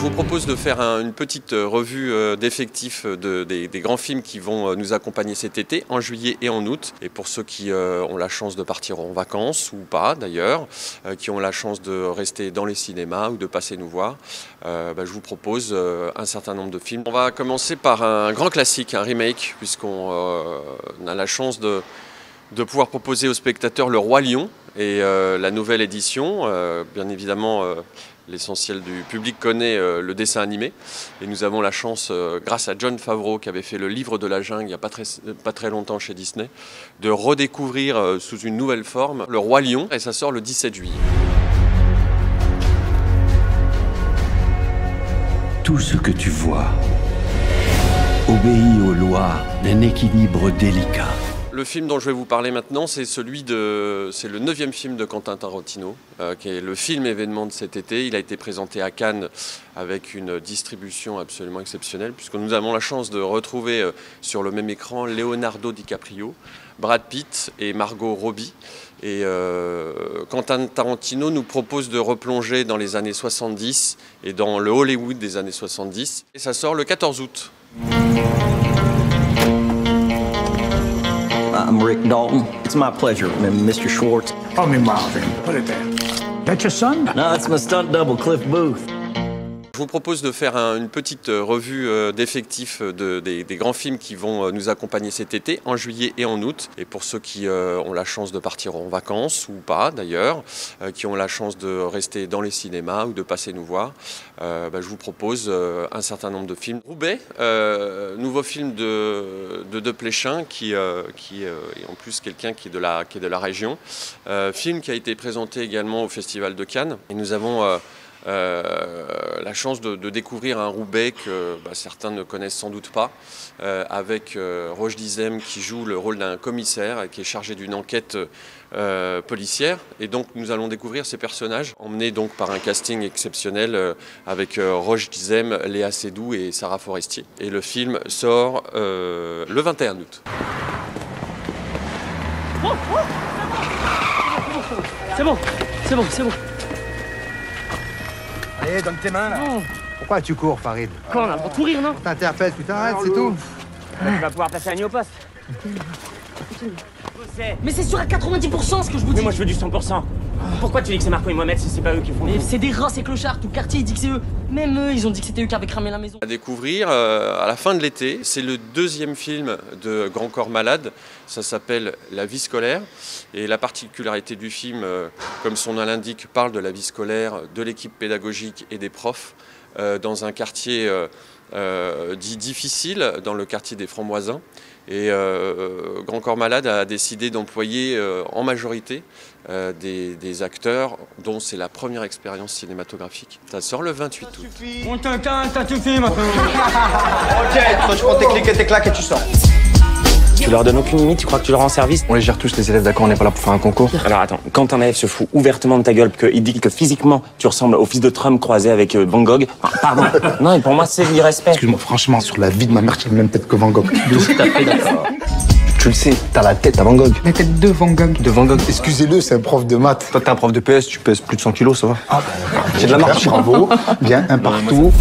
Je vous propose de faire une petite revue d'effectifs des grands films qui vont nous accompagner cet été, en juillet et en août. Et pour ceux qui ont la chance de partir en vacances, ou pas d'ailleurs, qui ont la chance de rester dans les cinémas ou de passer nous voir, je vous propose un certain nombre de films. On va commencer par un grand classique, un remake, puisqu'on a la chance de pouvoir proposer aux spectateurs Le Roi Lion et la nouvelle édition. Bien évidemment, l'essentiel du public connaît le dessin animé. Et nous avons la chance, grâce à Jon Favreau, qui avait fait le livre de la jungle il n'y a pas très longtemps chez Disney, de redécouvrir sous une nouvelle forme Le Roi Lion. Et ça sort le 17 juillet. Tout ce que tu vois obéit aux lois d'un équilibre délicat. Le film dont je vais vous parler maintenant, c'est le 9e film de Quentin Tarantino, qui est le film événement de cet été. Il a été présenté à Cannes avec une distribution absolument exceptionnelle, puisque nous avons la chance de retrouver sur le même écran Leonardo DiCaprio, Brad Pitt et Margot Robbie. Et Quentin Tarantino nous propose de replonger dans les années 70 et dans le Hollywood des années 70. Et ça sort le 14 août. I'm Rick Dalton. It's my pleasure, Mr. Schwartz. Call me Marvin. Put it there. That your son? No, it's my stunt double, Cliff Booth. Je vous propose de faire une petite revue d'effectifs des grands films qui vont nous accompagner cet été, en juillet et en août. Et pour ceux qui ont la chance de partir en vacances, ou pas d'ailleurs, qui ont la chance de rester dans les cinémas ou de passer nous voir, je vous propose un certain nombre de films. Roubaix, nouveau film de Pléchin, qui est en plus quelqu'un qui est de la région. Film qui a été présenté également au Festival de Cannes. Et nous avons la chance de découvrir un Roubaix que certains ne connaissent sans doute pas, avec Roche Dizem qui joue le rôle d'un commissaire et qui est chargé d'une enquête policière. Et donc nous allons découvrir ces personnages, emmenés donc par un casting exceptionnel avec Roche Dizem, Léa Seydoux et Sarah Forestier. Et le film sort le 21 août. C'est bon, c'est bon, c'est bon. Allez, donne tes mains, là. Non. Pourquoi tu cours, Farid? Quoi, on a le droit de courir, non? T'interpelles, tu t'arrêtes, c'est tout. Tu vas pouvoir placer Annie au poste. Mais c'est sûr à 90% ce que je vous dis. Mais moi je veux du 100%. Pourquoi tu dis que c'est Marco et Mohamed si c'est pas eux qui font? Mais c'est des rats, ces clochards, tout le quartier il dit que c'est eux. Même eux, ils ont dit que c'était eux qui avaient cramé la maison. À découvrir à la fin de l'été, c'est le 2e film de Grand Corps Malade. Ça s'appelle La vie scolaire. Et la particularité du film, comme son nom l'indique, parle de la vie scolaire, de l'équipe pédagogique et des profs dans un quartier dit difficile, dans le quartier des Francs-Moisins. Et Grand Corps Malade a décidé d'employer en majorité des acteurs dont c'est la première expérience cinématographique. Ça sort le 28 août. On t'atteint, ça suffit maintenant. Ok, toi je prends tes clics et tes claques et tu sors. Tu leur donnes aucune limite, tu crois que tu leur rends service? On les gère tous les élèves, d'accord, on n'est pas là pour faire un concours. Alors attends, quand un élève se fout ouvertement de ta gueule, qu'il dit que physiquement tu ressembles au fils de Trump croisé avec Van Gogh, pardon, non, et pour moi c'est l'irrespect. Excuse-moi, franchement, sur la vie de ma mère, tu as la même tête que Van Gogh. Tout à fait d'accord. Tu le sais, t'as la tête à Van Gogh. La tête de Van Gogh. De Van Gogh. Excusez-le, c'est un prof de maths. Toi, t'es un prof de PS, tu pèses plus de 100 kilos, ça va. J'ai de la marche. Bravo, bien, un partout.